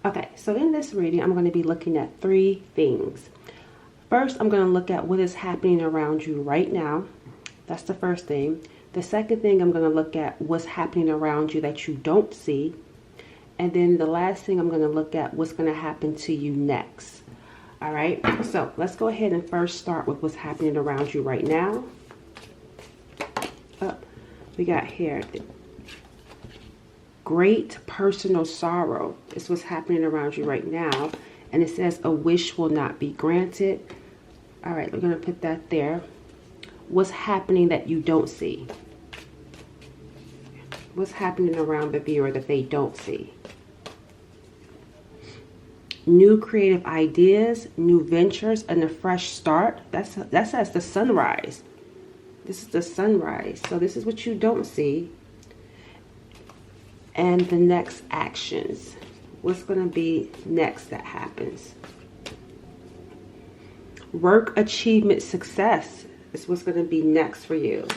Okay, so in this reading, I'm going to be looking at three things. First, I'm going to look at what is happening around you right now. That's the first thing. The second thing, I'm going to look at what's happening around you that you don't see. And then the last thing, I'm going to look at what's going to happen to you next. All right, so let's go ahead and first start with what's happening around you right now. We got here, great personal sorrow is what's happening around you right now. And it says a wish will not be granted. All right, we're going to put that there. What's happening that you don't see? What's happening around the viewer that they don't see? New creative ideas, new ventures, and a fresh start. That says the sunrise. This is the sunrise. So this is what you don't see. And the next actions. What's going to be next that happens? Work, achievement, success is what's going to be next for you.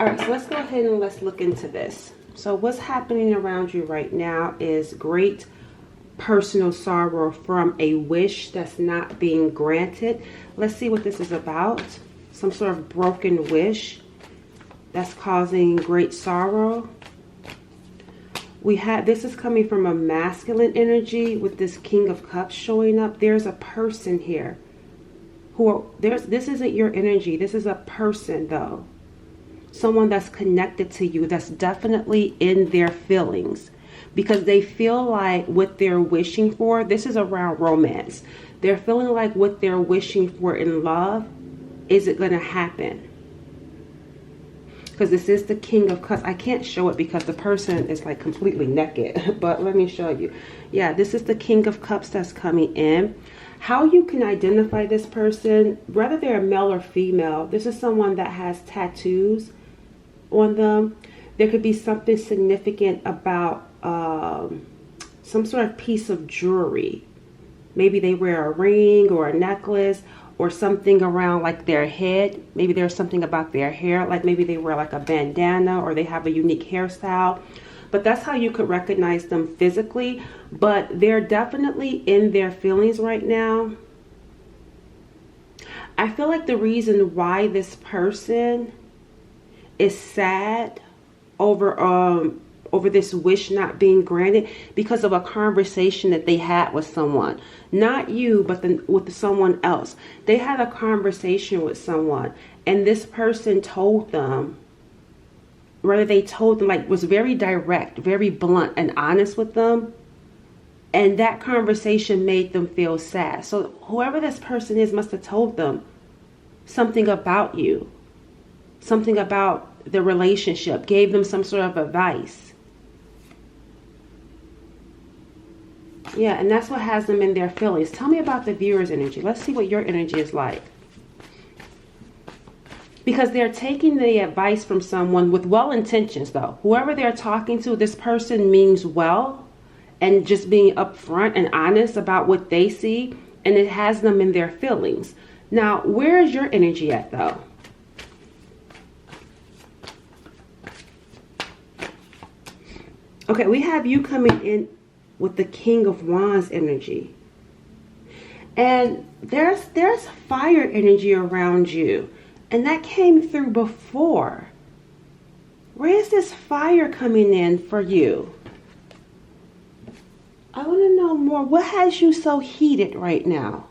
All right, so let's go ahead and let's look into this. So what's happening around you right now is great personal sorrow from a wish that's not being granted. Let's see what this is about. Some sort of broken wish that's causing great sorrow. This is coming from a masculine energy with this King of Cups showing up. There's a person here this isn't your energy. This is a person though. Someone that's connected to you, that's definitely in their feelings, because they feel like what they're wishing for, this is around romance. They're feeling like what they're wishing for in love isn't going to happen. Because this is the King of Cups. I can't show it because the person is like completely naked. But let me show you. Yeah, this is the King of Cups that's coming in. How you can identify this person, whether they're male or female, this is someone that has tattoos on them. There could be something significant about some sort of piece of jewelry. Maybe they wear a ring or a necklace, or something around like their head. Maybe there's something about their hair, like maybe they wear like a bandana or they have a unique hairstyle. But that's how you could recognize them physically. But they're definitely in their feelings right now. I feel like the reason why this person is sad over this wish not being granted, because of a conversation that they had with someone. Not you, but with someone else. They had a conversation with someone, and this person told them, whether they told them, like, was very direct, very blunt and honest with them. And that conversation made them feel sad. So whoever this person is must have told them something about you, something about the relationship, gave them some sort of advice. Yeah, and that's what has them in their feelings. Tell me about the viewer's energy. Let's see what your energy is like. Because they're taking the advice from someone with well intentions, though. Whoever they're talking to, this person means well, and just being upfront and honest about what they see, and it has them in their feelings. Now, where is your energy at, though? Okay, we have you coming in with the King of Wands energy. And there's fire energy around you. And that came through before. Where is this fire coming in for you? I want to know more. What has you so heated right now?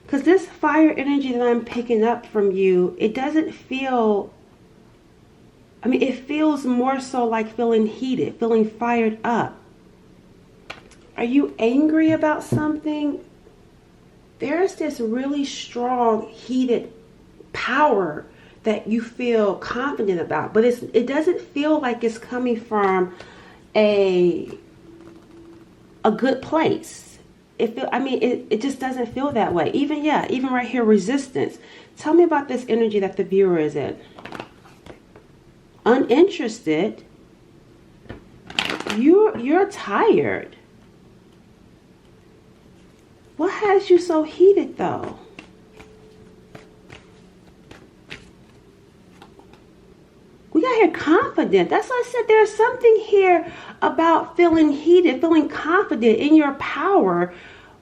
Because this fire energy that I'm picking up from you, it doesn't feel... I mean, it feels more so like feeling heated, feeling fired up. Are you angry about something? There's this really strong, heated power that you feel confident about, but it doesn't feel like it's coming from a good place. It just doesn't feel that way. Even right here, resistance. Tell me about this energy that the viewer is in. Uninterested. You're tired. What has you so heated though? We got here confident. confident. That's why I said there's something here about feeling heated, feeling confident in your power.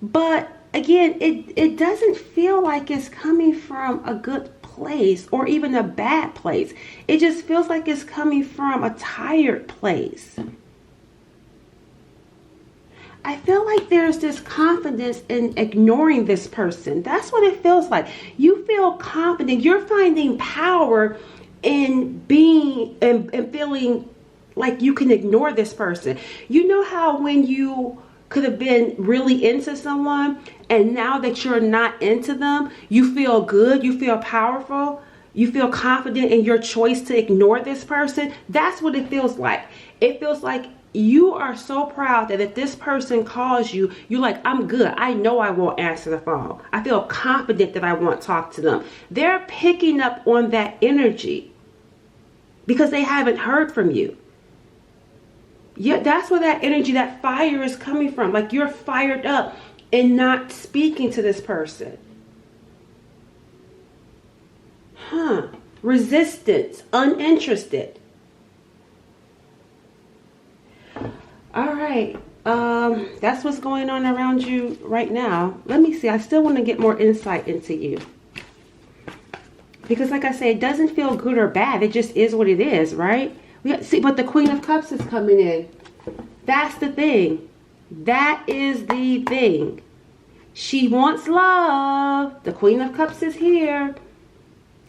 But again, it doesn't feel like it's coming from a good place or even a bad place. It just feels like it's coming from a tired place. I feel like there's this confidence in ignoring this person. That's what it feels like. You feel confident. You're finding power in being and feeling like you can ignore this person. You know how when you could have been really into someone and now that you're not into them, you feel good, you feel powerful, you feel confident in your choice to ignore this person? That's what it feels like. It feels like you are so proud that if this person calls you, you're like, I'm good. I know I won't answer the phone. I feel confident that I won't talk to them. They're picking up on that energy because they haven't heard from you. Yeah, that's where that energy, that fire is coming from. Like you're fired up and not speaking to this person. Resistance, uninterested. All right, that's what's going on around you right now. Let me see. I still want to get more insight into you. Because like I say, it doesn't feel good or bad. It just is what it is, right? See, but the Queen of Cups is coming in. That's the thing. That is the thing. She wants love. The Queen of Cups is here.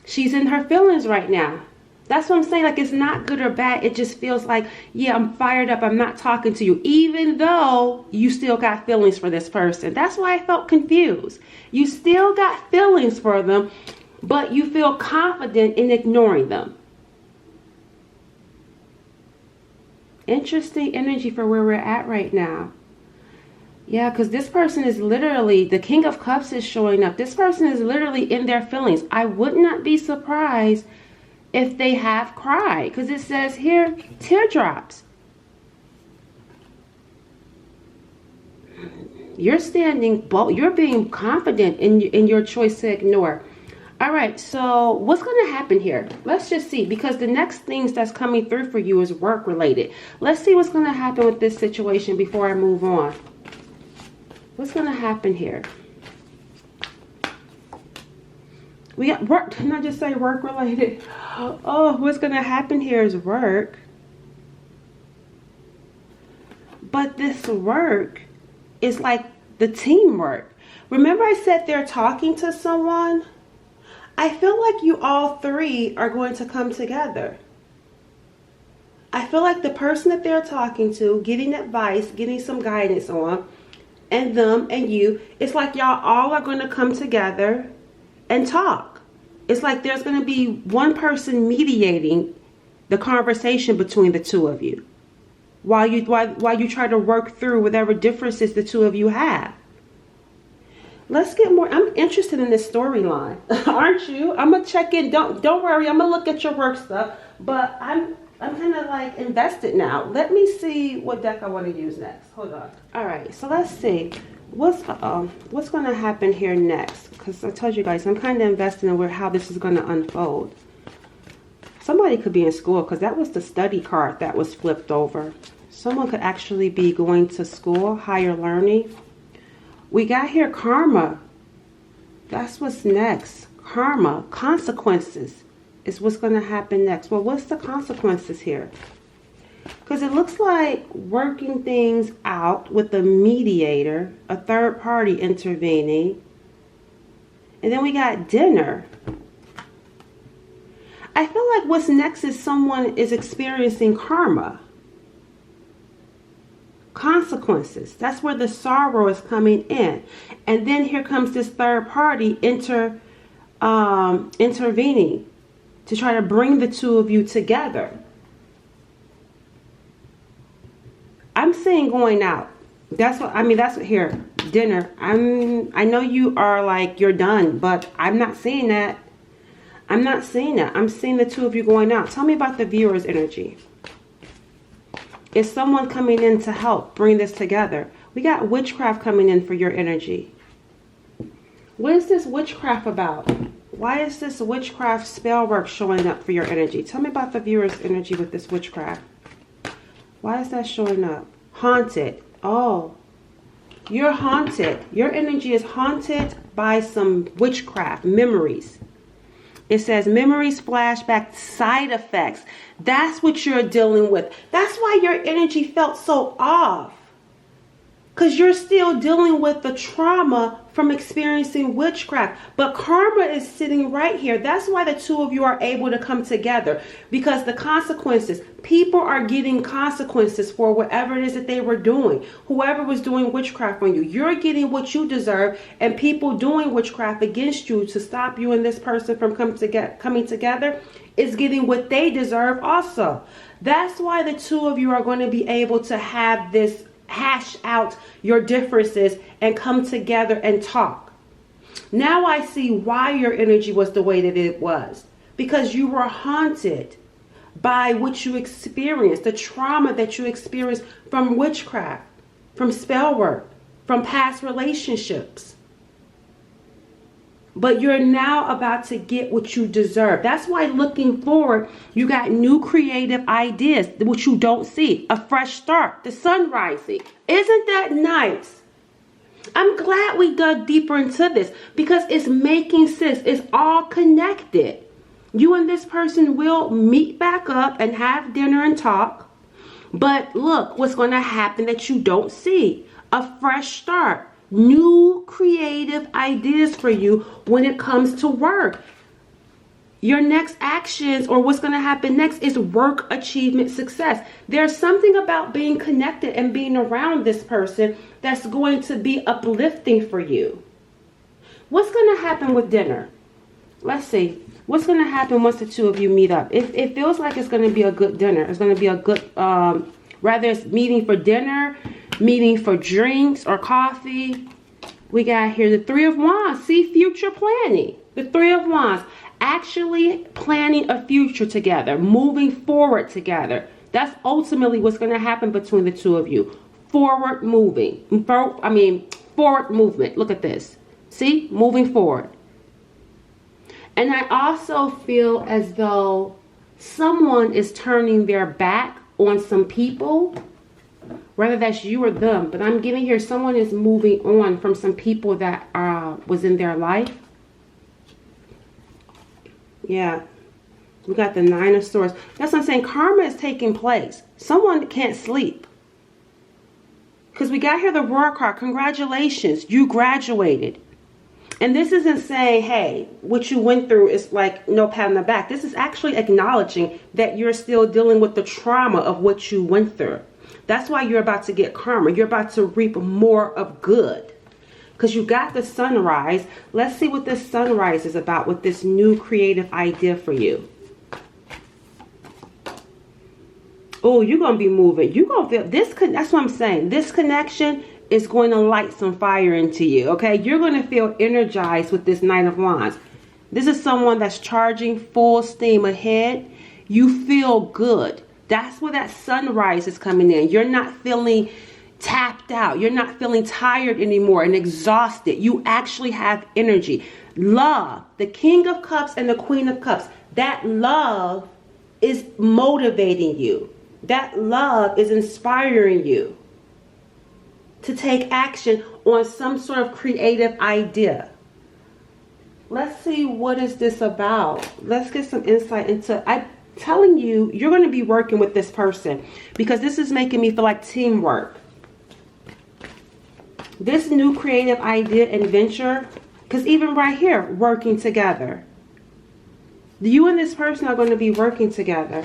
She's in her feelings right now. That's what I'm saying. Like, it's not good or bad. It just feels like, yeah, I'm fired up. I'm not talking to you, even though you still got feelings for this person. That's why I felt confused. You still got feelings for them, but you feel confident in ignoring them. Interesting energy for where we're at right now. Yeah, because this person is literally, the King of Cups is showing up. This person is literally in their feelings. I would not be surprised if they have cried, because it says here, teardrops. You're standing bold. You're being confident in your choice to ignore. All right, so what's going to happen here? Let's just see, because the next things that's coming through for you is work related. Let's see what's going to happen with this situation before I move on. What's going to happen here? We got work. Can I just say work related? Oh, what's going to happen here is work. But this work is like the teamwork. Remember I said they're talking to someone? I feel like you all three are going to come together. I feel like the person that they're talking to, getting advice, getting some guidance on, and them and you, it's like y'all all are going to come together and talk. It's like there's going to be one person mediating the conversation between the two of you while you try to work through whatever differences the two of you have. Let's get more. I'm interested in this storyline. Aren't you? I'm gonna check in. Don't worry. I'm gonna look at your work stuff, but I'm kind of like invested now. Let me see what deck I want to use next. Hold on. All right, so let's see what's going to happen here next, because I told you guys I'm kind of invested in how this is going to unfold. Somebody could be in school, because that was the study card that was flipped over. Someone could actually be going to school, higher learning. We got here karma. That's what's next. Karma, consequences is what's going to happen next. Well, what's the consequences here? Because it looks like working things out with a mediator, a third party intervening. And then we got dinner. I feel like what's next is someone is experiencing karma. Consequences. That's where the sorrow is coming in. And then here comes this third party intervening to try to bring the two of you together. I'm saying going out. That's what here, dinner. I know you are like you're done, but I'm not seeing that. I'm not seeing that. I'm seeing the two of you going out. Tell me about the viewer's energy. Is someone coming in to help bring this together? We got witchcraft coming in for your energy. What is this witchcraft about? Why is this witchcraft spell work showing up for your energy? Tell me about the viewer's energy with this witchcraft. Why is that showing up? Haunted. Oh, you're haunted. Your energy is haunted by some witchcraft memories. It says memories, flashback, side effects. That's what you're dealing with. That's why your energy felt so off. Because you're still dealing with the trauma from experiencing witchcraft. But karma is sitting right here. That's why the two of you are able to come together. Because the consequences, people are getting consequences for whatever it is that they were doing. Whoever was doing witchcraft on you, you're getting what you deserve. And people doing witchcraft against you to stop you and this person from coming together is getting what they deserve also. That's why the two of you are going to be able to have this hash out your differences and come together and talk. Now I see why your energy was the way that it was. Because you were haunted by what you experienced, the trauma that you experienced from witchcraft, from spell work, from past relationships. But you're now about to get what you deserve. That's why looking forward, you got new creative ideas, which you don't see. A fresh start, the sun rising. Isn't that nice? I'm glad we dug deeper into this because it's making sense. It's all connected. You and this person will meet back up and have dinner and talk. But look what's going to happen that you don't see. A fresh start. New creative ideas for you when it comes to work. Your next actions or what's going to happen next is work achievement success. There's something about being connected and being around this person that's going to be uplifting for you. What's going to happen with dinner? Let's see. What's going to happen once the two of you meet up? It feels like it's going to be a good dinner. It's going to be a good, whether it's meeting for dinner, meeting for drinks or coffee. We got here the Three of Wands. See, future planning. The Three of Wands. Actually planning a future together. Moving forward together. That's ultimately what's going to happen between the two of you. Forward moving. Forward movement. Look at this. See? Moving forward. And I also feel as though someone is turning their back on some people. Whether that's you or them, but I'm getting here someone is moving on from some people that was in their life. Yeah, we got the Nine of Swords. That's what I'm saying. Karma is taking place. Someone can't sleep. Because we got here the Royal card. Congratulations, you graduated. And this isn't saying, hey, what you went through is like no pat on the back. This is actually acknowledging that you're still dealing with the trauma of what you went through. That's why you're about to get karma. You're about to reap more of good. Because you got the sunrise. Let's see what this sunrise is about with this new creative idea for you. Oh, you're going to be moving. You're going to feel this. That's what I'm saying. This connection is going to light some fire into you. Okay. You're going to feel energized with this Knight of Wands. This is someone that's charging full steam ahead. You feel good. That's where that sunrise is coming in. You're not feeling tapped out. You're not feeling tired anymore and exhausted. You actually have energy. Love, the King of Cups and the Queen of Cups. That love is motivating you. That love is inspiring you to take action on some sort of creative idea. Let's see, what is this about? Let's get some insight into telling you, you're going to be working with this person because this is making me feel like teamwork. This new creative idea and venture, because even right here, working together. You and this person are going to be working together.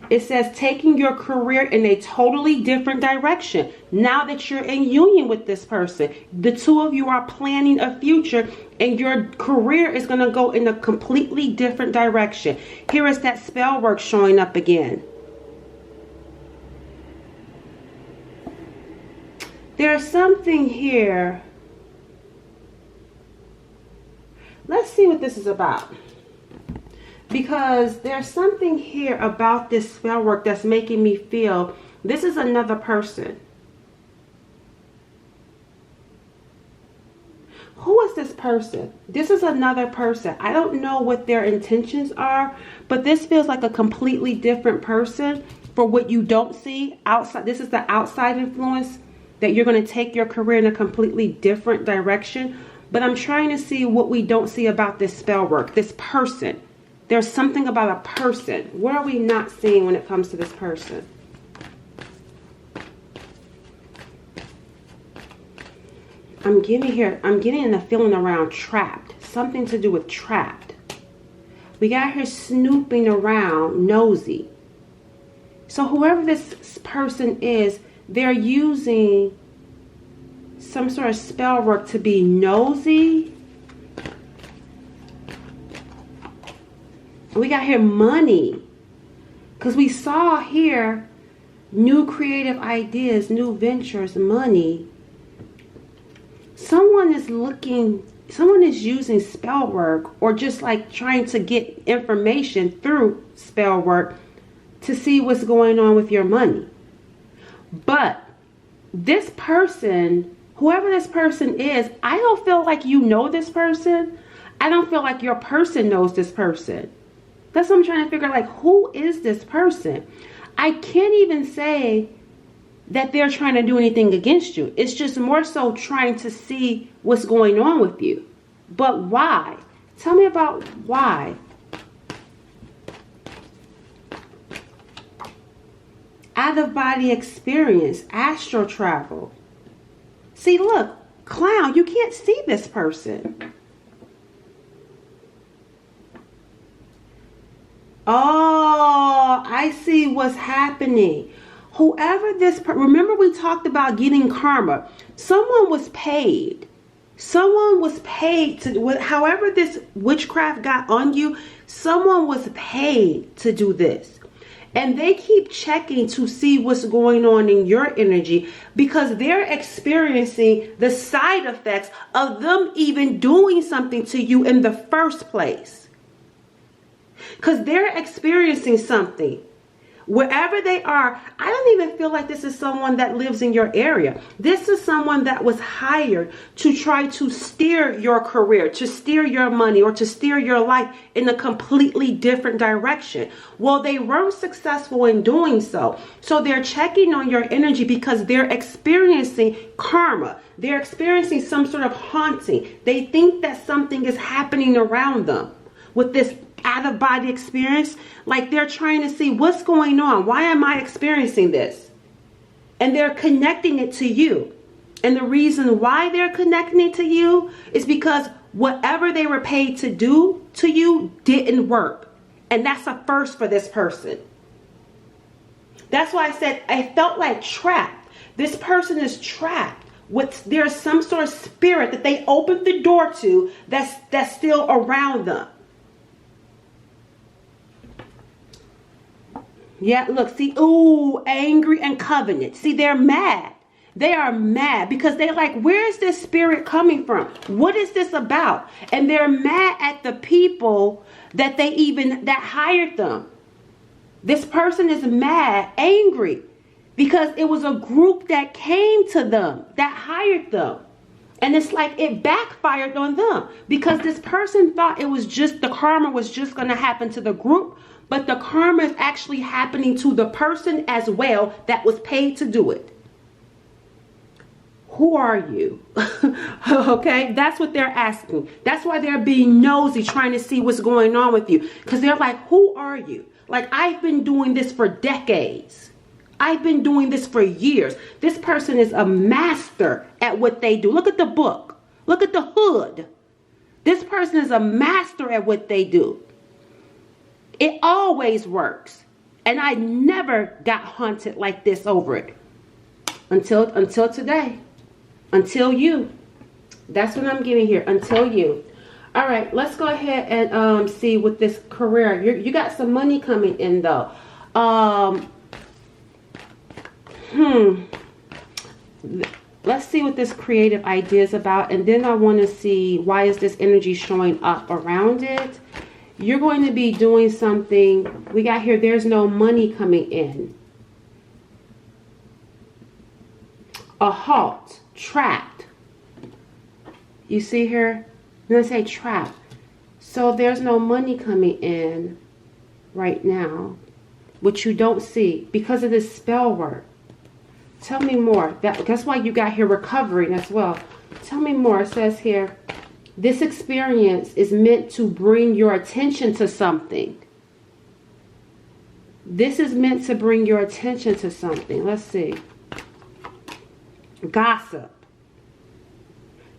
It says taking your career in a totally different direction. Now that you're in union with this person, the two of you are planning a future and your career is going to go in a completely different direction. Here is that spell work showing up again. There's something here. Let's see what this is about. Because there's something here about this spell work that's making me feel this is another person. Who is this person? This is another person. I don't know what their intentions are, but this feels like a completely different person for what you don't see outside. This is the outside influence that you're going to take your career in a completely different direction. But I'm trying to see what we don't see about this spell work, this person. There's something about a person. What are we not seeing when it comes to this person? I'm getting the feeling around trapped. Something to do with trapped. We got her snooping around, nosy. So whoever this person is, they're using some sort of spell work to be nosy. We got here money. Because we saw here new creative ideas, new ventures, money. Someone is using spell work or just like trying to get information through spell work to see what's going on with your money. But this person, whoever this person is, I don't feel like you know this person. I don't feel like your person knows this person. That's what I'm trying to figure out, like, who is this person? I can't even say that they're trying to do anything against you. It's just more so trying to see what's going on with you. But why? Tell me about why. Out of body experience, astral travel. See, look, clown, you can't see this person. Oh, I see what's happening. Whoever this, remember we talked about getting karma. Someone was paid. Someone was paid to, however this witchcraft got on you, someone was paid to do this. And they keep checking to see what's going on in your energy because they're experiencing the side effects of them even doing something to you in the first place. Because they're experiencing something. Wherever they are, I don't even feel like this is someone that lives in your area. This is someone that was hired to try to steer your career, to steer your money, or to steer your life in a completely different direction. Well, they weren't successful in doing so. So they're checking on your energy because they're experiencing karma. They're experiencing some sort of haunting. They think that something is happening around them with this out-of-body experience. Like they're trying to see what's going on. Why am I experiencing this? And they're connecting it to you. And the reason why they're connecting it to you is because whatever they were paid to do to you didn't work. And that's a first for this person. That's why I said I felt like trapped. This person is trapped. There's some sort of spirit that they opened the door to that's still around them. Yeah, look, see, ooh, angry and covenant. See, they're mad. They are mad because they're like, where is this spirit coming from? What is this about? And they're mad at the people that that hired them. This person is mad, angry, because it was a group that came to them, that hired them. And it's like it backfired on them because this person thought it was just, the karma was just going to happen to the group. But the karma is actually happening to the person as well that was paid to do it. Who are you? Okay, that's what they're asking. That's why they're being nosy, trying to see what's going on with you. Because they're like, who are you? Like, I've been doing this for decades. I've been doing this for years. This person is a master at what they do. Look at the book. Look at the hood. This person is a master at what they do. It always works. And I never got haunted like this over it. Until today. Until you. That's what I'm getting here. Until you. All right, let's go ahead and see with this career. You got some money coming in though. Let's see what this creative idea is about. And then I want to see why is this energy showing up around it. You're going to be doing something. We got here, there's no money coming in. A halt, trapped. You see here? Then I say trap. So there's no money coming in right now, which you don't see because of this spell work. Tell me more. That's why you got here recovering as well. Tell me more. It says here, this experience is meant to bring your attention to something. This is meant to bring your attention to something. Let's see. Gossip.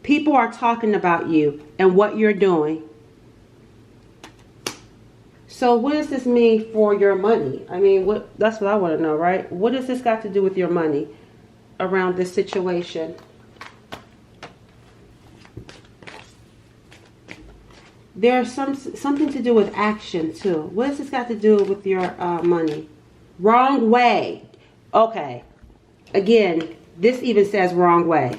People are talking about you and what you're doing. So what does this mean for your money? I mean, that's what I want to know, right? What does this got to do with your money around this situation? There's something to do with action too. What does this got to do with your money? Wrong way. Okay. Again, this even says wrong way.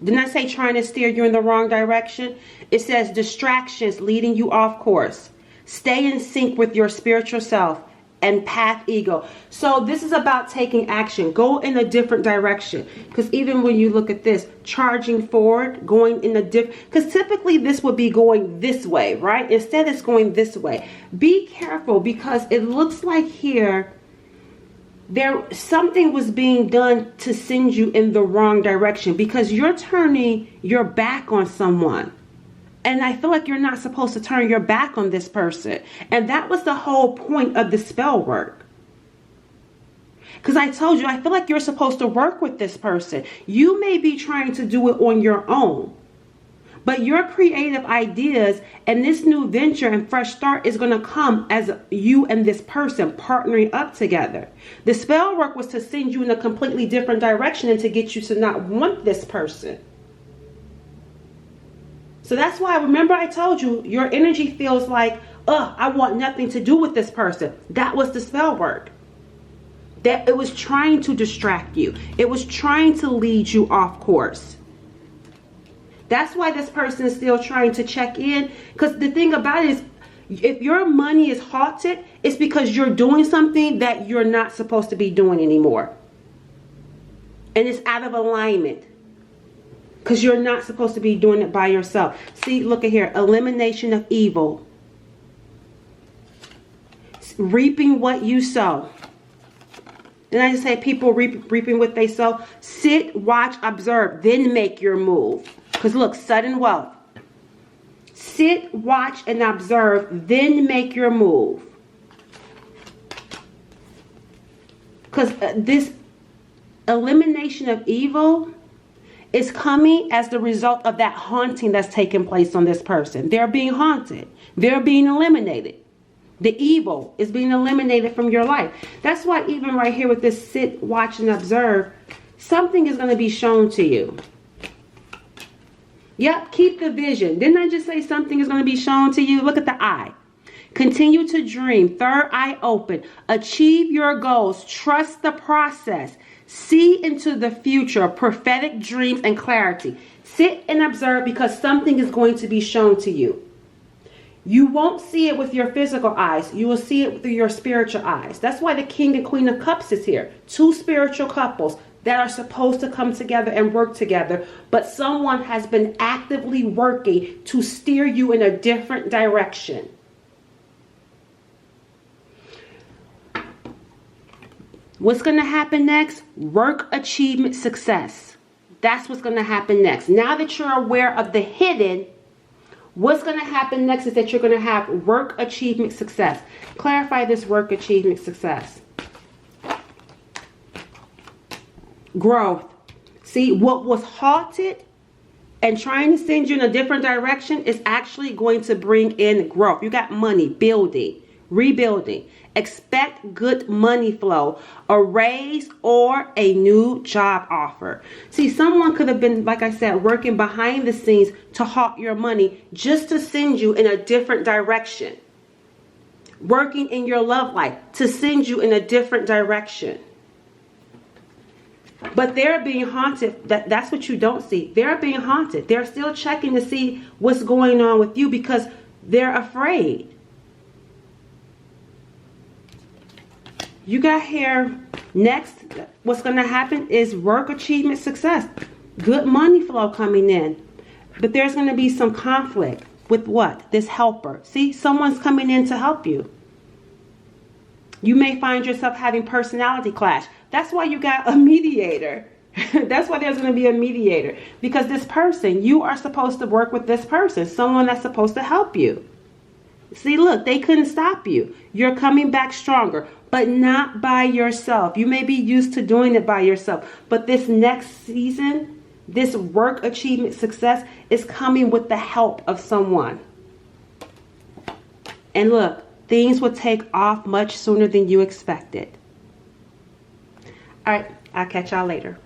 Didn't I say trying to steer you in the wrong direction? It says distractions leading you off course. Stay in sync with your spiritual self and path ego. So this is about taking action. Go in a different direction. Because even when you look at this, charging forward, going in a different... Because typically this would be going this way, right? Instead it's going this way. Be careful because it looks like here something was being done to send you in the wrong direction because you're turning your back on someone. And I feel like you're not supposed to turn your back on this person. And that was the whole point of the spell work. Because I told you, I feel like you're supposed to work with this person. You may be trying to do it on your own. But your creative ideas and this new venture and fresh start is going to come as you and this person partnering up together. The spell work was to send you in a completely different direction and to get you to not want this person. So that's why, remember I told you, your energy feels like, I want nothing to do with this person. That was the spell work. That it was trying to distract you. It was trying to lead you off course. That's why this person is still trying to check in. Because the thing about it is, if your money is halted, it's because you're doing something that you're not supposed to be doing anymore. And it's out of alignment. Because you're not supposed to be doing it by yourself. See, look at here. Elimination of evil. Reaping what you sow. Then I just say people reaping what they sow. Sit, watch, observe, then make your move. Because look, sudden wealth. Sit, watch, and observe, then make your move. Because this elimination of evil is coming as the result of that haunting that's taking place on this person. They're being haunted. They're being eliminated. The evil is being eliminated from your life. That's why even right here with this sit, watch, and observe, something is going to be shown to you. Yep, keep the vision. Didn't I just say something is going to be shown to you? Look at the eye. Continue to dream. Third eye open. Achieve your goals. Trust the process. See into the future. Prophetic dreams and clarity. Sit and observe because something is going to be shown to you. You won't see it with your physical eyes. You will see it through your spiritual eyes. That's why the King and Queen of Cups is here. Two spiritual couples that are supposed to come together and work together. But someone has been actively working to steer you in a different direction. What's going to happen next? Work, achievement, success. That's what's going to happen next. Now that you're aware of the hidden, what's going to happen next is that you're going to have work, achievement, success. Clarify this work, achievement, success. Growth. See, what was halted and trying to send you in a different direction is actually going to bring in growth. You got money, building, rebuilding. Expect good money flow, a raise, or a new job offer. See, someone could have been, like I said, working behind the scenes to halt your money just to send you in a different direction. Working in your love life to send you in a different direction. But they're being haunted. That's what you don't see. They're being haunted. They're still checking to see what's going on with you because they're afraid. You got here next. What's going to happen is work, achievement, success. Good money flow coming in. But there's going to be some conflict with what? This helper. See, someone's coming in to help you. You may find yourself having personality clash. That's why you got a mediator. That's why there's going to be a mediator. Because this person, you are supposed to work with this person. Someone that's supposed to help you. See, look, they couldn't stop you. You're coming back stronger, but not by yourself. You may be used to doing it by yourself. But this next season, this work achievement success is coming with the help of someone. And look, things will take off much sooner than you expected. All right, I'll catch y'all later.